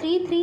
3